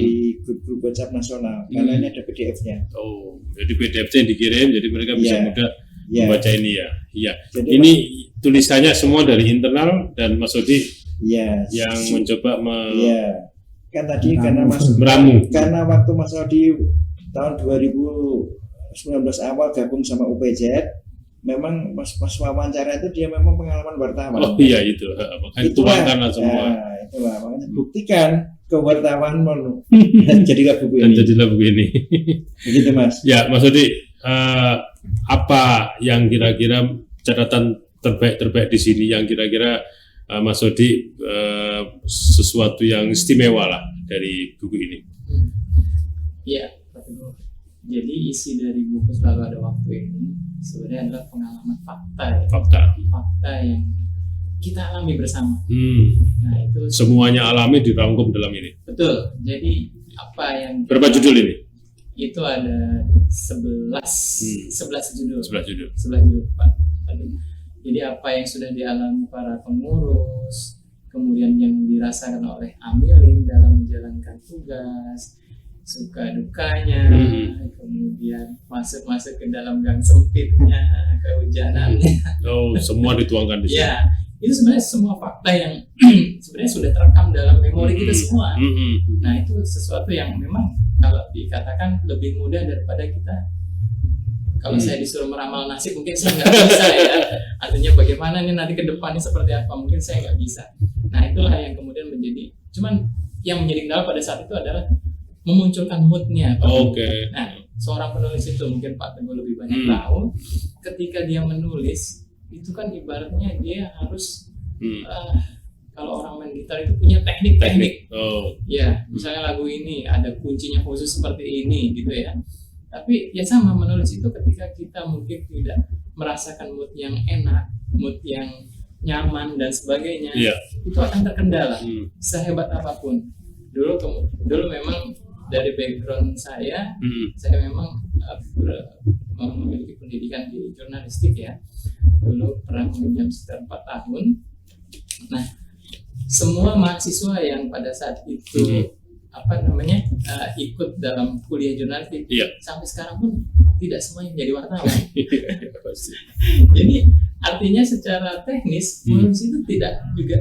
grup-grup WhatsApp nasional karena ini ada PDF-nya. Oh, jadi PDF-nya yang dikirim, jadi mereka bisa mudah membaca ini ya. Iya. Jadi, ini tulisannya semua dari internal dan Mas Odi yang mencoba kan tadi karena meramu. Karena waktu Mas Odi tahun 2019 awal gabung sama UPZ, memang pas wawancara itu dia memang pengalaman wartawan. Oh iya itu, makanya tuangkan semua. Itulah makanya buktikan kewartawan dan jadilah buku ini. Jadilah buku ini. Begitu Mas. Ya Mas Odi, apa yang kira-kira catatan terbaik di sini yang kira-kira Mas Odi sesuatu yang istimewa lah dari buku ini? Iya, jadi isi dari buku Selalu Ada Waktu ini sebenarnya adalah pengalaman fakta yang kita alami bersama. Nah itu semuanya alami dirangkum dalam ini. Betul. Jadi apa yang berapa judul ini? Itu ada 11 judul Pak. Jadi apa yang sudah dialami para pengurus, kemudian yang dirasakan oleh amilin dalam menjalankan tugas, suka dukanya, kemudian masuk ke dalam gang sempitnya, kehujanannya. Oh, semua dituangkan di sini. Ya, itu sebenarnya semua fakta yang sebenarnya sudah terekam dalam memori kita semua. Nah, itu sesuatu yang memang kalau dikatakan lebih mudah daripada kita. Kalau saya disuruh meramal nasib, mungkin saya nggak bisa ya. Artinya bagaimana nih nanti ke depannya seperti apa, mungkin saya nggak bisa. Nah, itulah yang kemudian menjadi, cuman yang menjadi kendala pada saat itu adalah memunculkan moodnya. Oke. Nah, seorang penulis itu mungkin Pak Teguh lebih banyak tahu, ketika dia menulis itu kan ibaratnya dia harus kalau orang main gitar itu punya teknik-teknik. Oh. Ya, misalnya lagu ini ada kuncinya khusus seperti ini gitu ya. Tapi ya sama, menulis itu ketika kita mungkin tidak merasakan mood yang enak, mood yang nyaman dan sebagainya, itu akan terkendala sehebat apapun. Dulu memang dari background saya memang memiliki pendidikan di jurnalistik ya. Dulu pernah menjam sekitar 4 tahun. Nah, semua mahasiswa yang pada saat itu ikut dalam kuliah jurnalistik sampai sekarang pun tidak semuanya menjadi wartawan. Jadi artinya secara teknis menulis itu tidak juga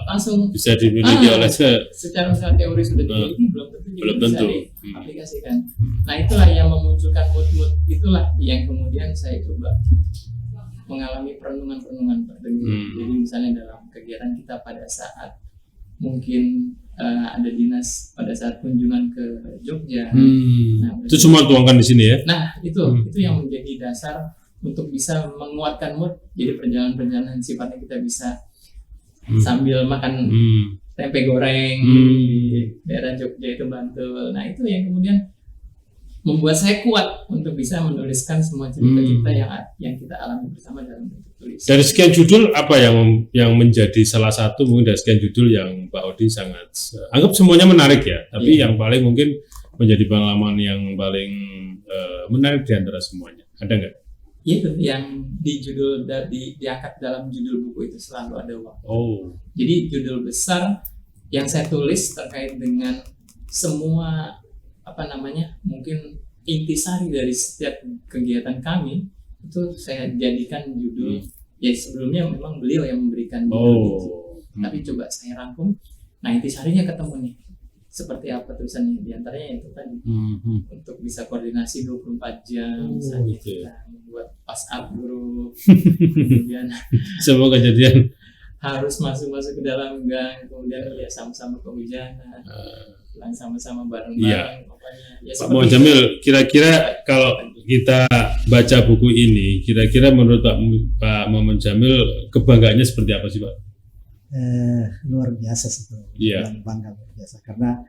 langsung bisa dimiliki oleh secara misalnya teori sudah dimiliki belum tentu bisa diaplikasikan. Nah, itulah yang memunculkan mood itulah yang kemudian saya coba mengalami perenungan. Jadi misalnya dalam kegiatan kita pada saat mungkin ada dinas pada saat kunjungan ke Jogja. Nah, itu semua tuangkan di sini ya. Nah, itu yang menjadi dasar untuk bisa menguatkan mood. Jadi perjalanan sifatnya kita bisa sambil makan tempe goreng di daerah Jogja itu Bantul. Nah, itu yang kemudian membuat saya kuat untuk bisa menuliskan semua cerita-cerita yang kita alami bersama dalam bentuk tulis. Dari sekian judul, apa yang menjadi salah satu mungkin dari sekian judul yang Pak Odi sangat anggap semuanya menarik ya, tapi yang paling mungkin menjadi pengalaman yang paling menarik di antara semuanya, ada nggak? Itu yang di judul diangkat dalam judul buku itu selalu ada waktu. Oh. Jadi judul besar yang saya tulis terkait dengan semua mungkin intisari dari setiap kegiatan kami itu saya jadikan judul. Ya sebelumnya memang beliau yang memberikan judul itu, tapi coba saya rangkum. Nah, intisarinya ketemu nih, seperti apa tulisannya, diantaranya itu tadi untuk bisa koordinasi 24 jam misalnya kita membuat WhatsApp group, kemudian semua kejadian harus masuk ke dalam gang, kemudian ya sama-sama kehujanan, sama-sama bareng-bareng. Ya, Pak Muhammad Jamil, kira-kira kalau kita baca buku ini, kira-kira menurut Pak Muhammad Jamil kebanggaannya seperti apa sih Pak? Luar biasa sih, bangga luar biasa karena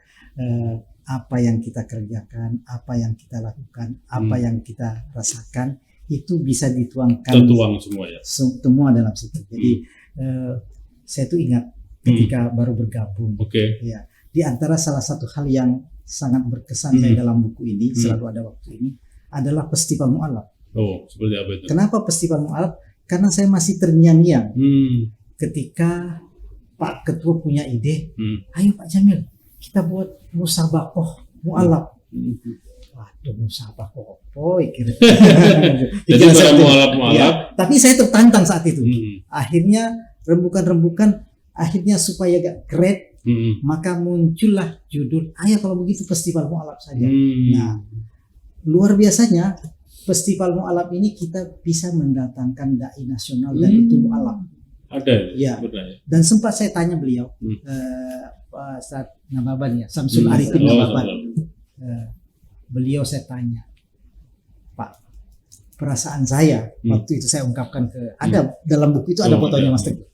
apa yang kita kerjakan, apa yang kita lakukan, apa yang kita rasakan itu bisa dituangkan. Tertuang semua ya. Semua dalam situ. Jadi saya tuh ingat ketika baru bergabung. Ya, di antara salah satu hal yang sangat berkesan saya dalam buku ini, selalu ada waktu ini, adalah Festival Mu'alaf. Oh, seperti apa itu? Kenapa Festival Mu'alaf? Karena saya masih terngiang-ngiang ketika Pak Ketua punya ide, ayo Pak Jamil, kita buat musabaqah Mu'alaf. Waduh, musabaqah jadi Mu'alaf. Ya, tapi saya tertantang saat itu. Akhirnya rembukan akhirnya supaya gak keren, maka muncullah judul, ayo kalau begitu Festival Mu'alaf saja. Nah, luar biasanya Festival Mu'alaf ini kita bisa mendatangkan dai nasional dan itu mu'alaf. Ada ya. Dan sempat saya tanya beliau, Pak Ustadz Nababan ya, Samsul Arifin Nababan. Beliau saya tanya, Pak, perasaan saya waktu itu saya ungkapkan ada dalam buku itu ada fotonya Mas Teguh.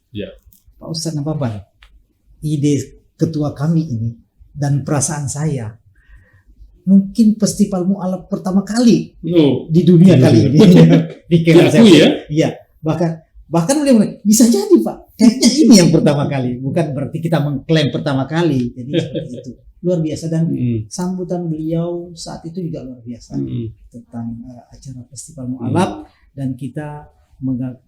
Pak Ustadz Nababan, ide ketua kami ini dan perasaan saya, mungkin Festival Mu'alaf pertama kali di dunia kali ini. Dikira saya. Iya, bahkan beliau bisa jadi Pak, kayaknya ini yang pertama kali, bukan berarti kita mengklaim pertama kali. Jadi seperti itu. Luar biasa dan sambutan beliau saat itu juga luar biasa tentang acara Festival Mu'alaf dan kita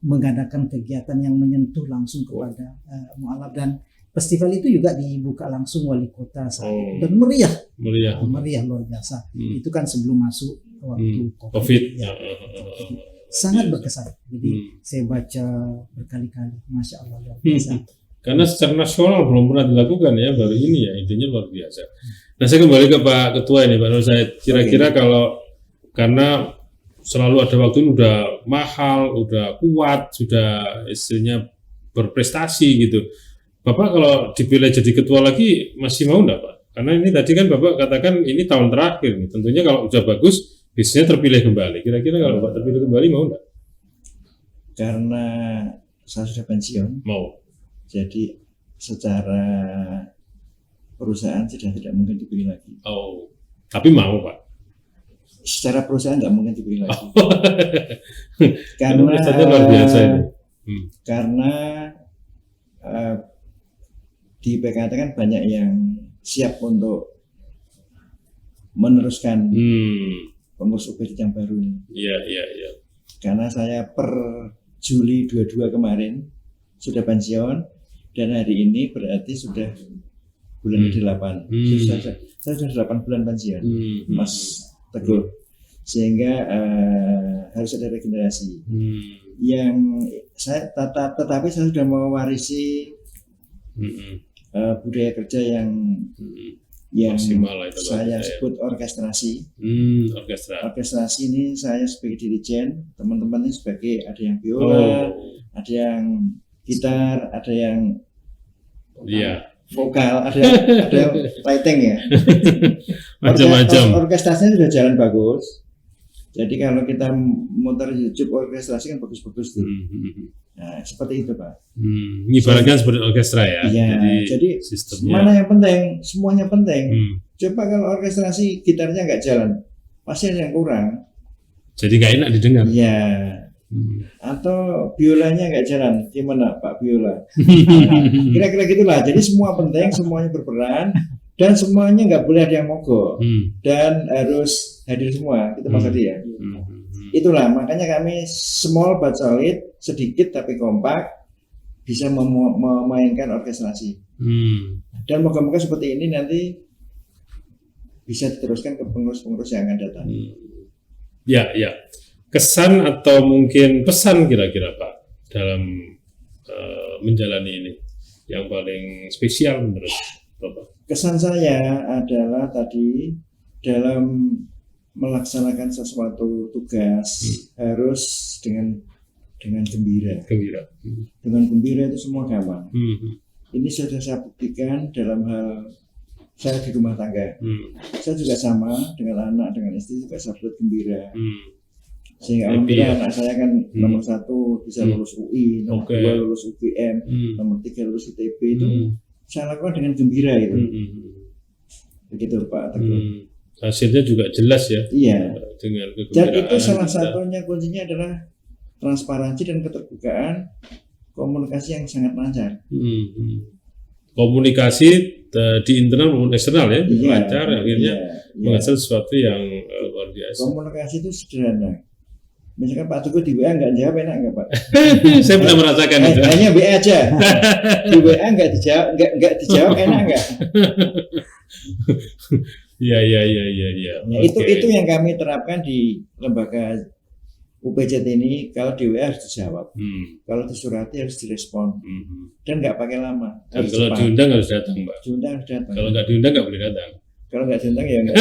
mengadakan kegiatan yang menyentuh langsung kepada Mu'alaf dan festival itu juga dibuka langsung wali kota dan meriah luar biasa. Itu kan sebelum masuk waktu COVID. Ya. Sangat berkesan. Jadi saya baca berkali-kali, masya Allah luar biasa. Karena secara nasional belum pernah dilakukan ya, baru ini ya, intinya luar biasa. Nah, saya kembali ke Pak Ketua ini, Pak Nur Said. Kira-kira kalau karena selalu ada waktu ini udah mahal, udah kuat, sudah istilahnya berprestasi gitu. Bapak kalau dipilih jadi ketua lagi masih mau enggak Pak? Karena ini tadi kan Bapak katakan ini tahun terakhir nih. Tentunya kalau sudah bagus biasanya terpilih kembali. Kira-kira kalau Bapak terpilih kembali mau enggak? Karena saya sudah pensiun. Mau. Jadi secara perusahaan sudah tidak mungkin diberi lagi. Oh, tapi mau Pak. Secara perusahaan nggak mungkin diberi lagi. Karena luar biasa ini. Karena di PKT kan banyak yang siap untuk meneruskan pengurus UPD yang baru ini. Iya. Karena saya per Juli 22 kemarin sudah pensiun dan hari ini berarti sudah bulan ke-8. Saya sudah 8 bulan pensiun, Mas Teguh. Sehingga harus ada regenerasi. Yang saya tetapi saya sudah mewarisi budaya kerja yang maksimal itu saya sebut orkestrasi. Orkestrasi ini saya sebagai dirijen, teman-teman ini sebagai ada yang biola, ada yang gitar, ada yang vokal, ada yang lighting ya. Macam-macam. Orkestrasinya sudah jalan bagus. Jadi kalau kita muter YouTube orkestrasi kan bagus-bagus tuh. Nah, seperti itu Pak. Ibaratkan seperti orkestra ya. Iya. Jadi sistemnya mana yang penting? Semuanya penting. Coba kalau orkestrasi gitarnya nggak jalan, pasti ada yang kurang. Jadi nggak enak didengar. Iya. Atau biolanya nggak jalan, gimana Pak biola? Kira-kira gitulah. Jadi semua penting, semuanya berperan. Dan semuanya nggak boleh ada yang mogok dan harus hadir semua, itu Mas Adi ya. Itulah makanya kami small but solid, sedikit tapi kompak, bisa memainkan orkestrasi. Dan moga-moga seperti ini nanti bisa diteruskan ke pengurus-pengurus yang akan datang. Ya. Kesan atau mungkin pesan kira-kira Pak dalam menjalani ini yang paling spesial menurut Bapak? Kesan saya adalah tadi dalam melaksanakan sesuatu tugas harus dengan gembira. Dengan gembira itu semua gampang. Ini sudah saya buktikan dalam hal saya di rumah tangga. Saya juga sama dengan anak, dengan istri juga saya buat gembira. Sehingga alhamdulillah anak saya kan nomor 1 bisa lulus UI, nomor 2 lulus UGM, nomor 3 lulus ITB itu. Saya lakukan dengan gembira itu. Begitu Pak Teguh. Hasilnya juga jelas ya. Iya. Dengan kegembiraan. Dan itu salah satunya kuncinya adalah transparansi dan keterbukaan, komunikasi yang sangat lancar. Komunikasi di internal maupun eksternal ya, lancar akhirnya menghasilkan sesuatu yang luar biasa. Komunikasi itu sederhana. Misalkan Pak Teguh di WA nggak jawab, enak nggak Pak? Saya pernah merasakan itu. Hanya WA aja. Di WA nggak dijawab, enak nggak? Iya. Itu yang kami terapkan di lembaga UPJT ini. Kalau di WA harus dijawab, kalau disurati harus direspon, dan nggak pakai lama. Dan kalau diundang harus datang Pak. Diundang harus datang. Kalau nggak diundang nggak boleh datang. Kalau nggak diundang ya nggak.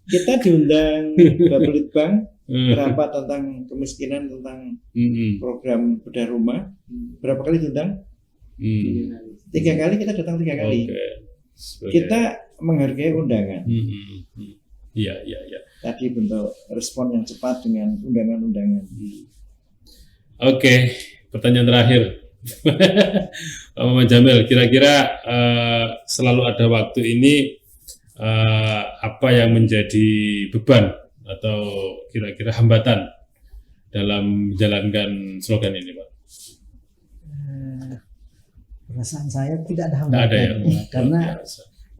Kita diundang Bapak Litbang. Rapat tentang kemiskinan, tentang program bedah rumah. Berapa kali diundang? 3 kali, kita datang 3 kali. Kita menghargai undangan. Iya. Tadi bentuk respon yang cepat dengan undangan-undangan. Oke, pertanyaan terakhir. Pak Muhammad Jamil, kira-kira selalu ada waktu ini apa yang menjadi beban atau kira-kira hambatan dalam menjalankan slogan ini, Pak? Perasaan saya tidak ada hambatan, ada ya? Karena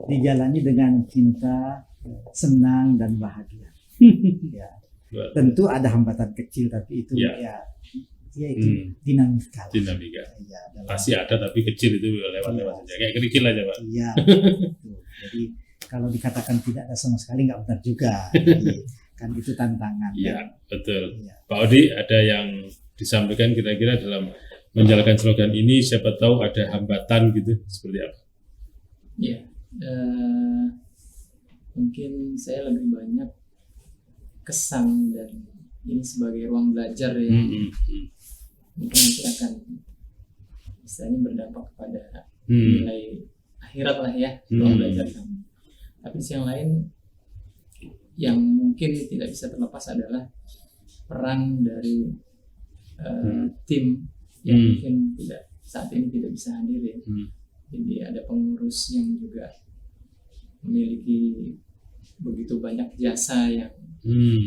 dijalani dengan cinta, senang dan bahagia. Ya. Tentu ada hambatan kecil, tapi itu itu dinamika. Dinamika. Pasti ada, tapi kecil itu lewat-lewat saja. Kayak kerikil aja, Pak. Iya. Jadi kalau dikatakan tidak ada sama sekali nggak benar juga. Jadi, kan itu tantangan. Iya, betul. Ya. Pak Odi, ada yang disampaikan kira-kira dalam menjalankan slogan ini, siapa tahu ada hambatan gitu, seperti apa? Iya, mungkin saya lebih banyak kesan dan ini sebagai ruang belajar ya. Mungkin nanti akan misalnya berdampak kepada nilai akhirat lah ya, ruang belajar kami. Tapi yang lain yang mungkin tidak bisa terlepas adalah peran dari tim yang mungkin tidak saat ini tidak bisa hadir ya. Jadi ada pengurus yang juga memiliki begitu banyak jasa yang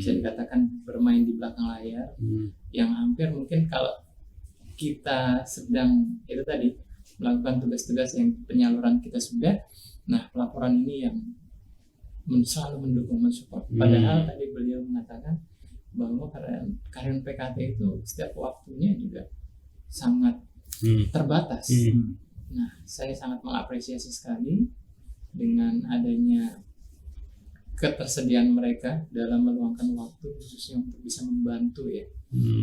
bisa dikatakan bermain di belakang layar, yang hampir mungkin kalau kita sedang itu tadi melakukan tugas-tugas yang penyaluran kita sudah, nah pelaporan ini yang selalu mendukung, mensupport. Padahal tadi beliau mengatakan bahwa karyawan PKT itu setiap waktunya juga sangat terbatas. Nah, saya sangat mengapresiasi sekali dengan adanya ketersediaan mereka dalam meluangkan waktu khususnya untuk bisa membantu ya.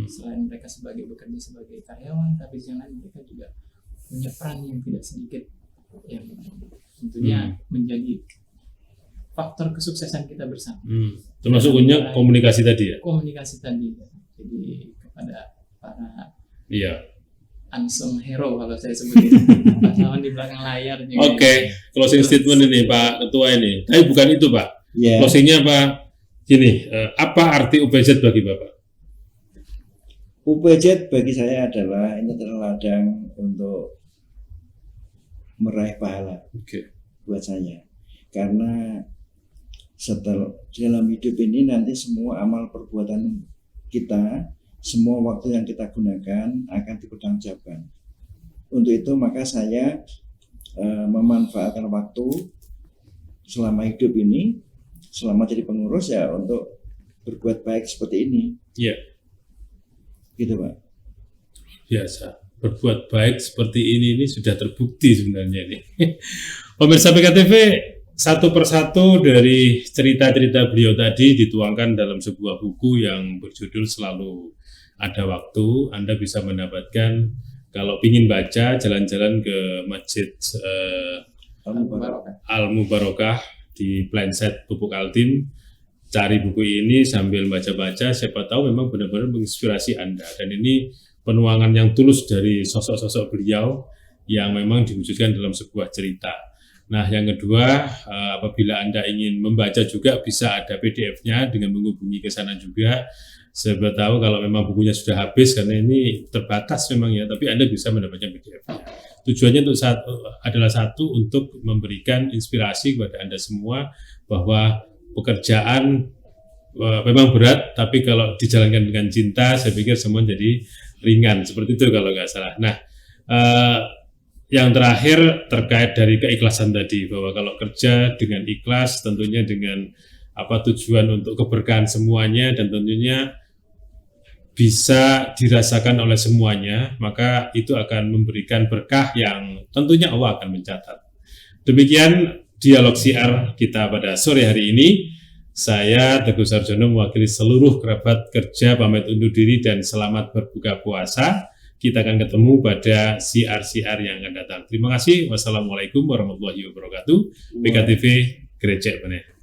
Selain mereka bekerja sebagai karyawan, tapi yang lain mereka juga punya peran yang tidak sedikit yang tentunya menjadi faktor kesuksesan kita bersama. Termasuk punya komunikasi tadi ya? Komunikasi tadi. Jadi kepada para unsung hero kalau saya sebut pahlawan di belakang layar. Oke, closing statement ini Pak Ketua ini. Tapi bukan itu Pak. Closingnya Pak, gini, apa arti UPZ bagi Bapak? UPZ bagi saya adalah ini ladang untuk meraih pahala buat saya. Karena setelah dalam hidup ini nanti semua amal perbuatan kita, semua waktu yang kita gunakan akan dipertanggungjawabkan. Untuk itu maka saya memanfaatkan waktu selama hidup ini, selama jadi pengurus ya untuk berbuat baik seperti ini. Gitu Pak. Biasa. Berbuat baik seperti ini sudah terbukti sebenarnya ini. Pemirsa PKTV, satu persatu dari cerita-cerita beliau tadi dituangkan dalam sebuah buku yang berjudul Selalu Ada Waktu. Anda bisa mendapatkan, kalau ingin baca, jalan-jalan ke Masjid Al-Mubarakah di Planset Pupuk Altim. Cari buku ini sambil baca-baca, siapa tahu memang benar-benar menginspirasi Anda. Dan ini penuangan yang tulus dari sosok-sosok beliau yang memang diwujudkan dalam sebuah cerita. Nah, yang kedua, apabila Anda ingin membaca juga bisa ada PDF-nya dengan menghubungi ke sana juga. Siapa tahu kalau memang bukunya sudah habis, karena ini terbatas memang ya, tapi Anda bisa mendapatkan PDF-nya. Tujuannya adalah satu, untuk memberikan inspirasi kepada Anda semua bahwa pekerjaan memang berat, tapi kalau dijalankan dengan cinta, saya pikir semua jadi ringan. Seperti itu kalau nggak salah. Nah, yang terakhir terkait dari keikhlasan tadi, bahwa kalau kerja dengan ikhlas, tentunya dengan tujuan untuk keberkahan semuanya, dan tentunya bisa dirasakan oleh semuanya, maka itu akan memberikan berkah yang tentunya Allah akan mencatat. Demikian dialog siar kita pada sore hari ini. Saya Teguh Sarjono mewakili seluruh kerabat kerja pamit undur diri dan selamat berbuka puasa. Kita akan ketemu pada siar-siar yang akan datang. Terima kasih. Wassalamualaikum warahmatullahi wabarakatuh. PKTV Gereja Benih.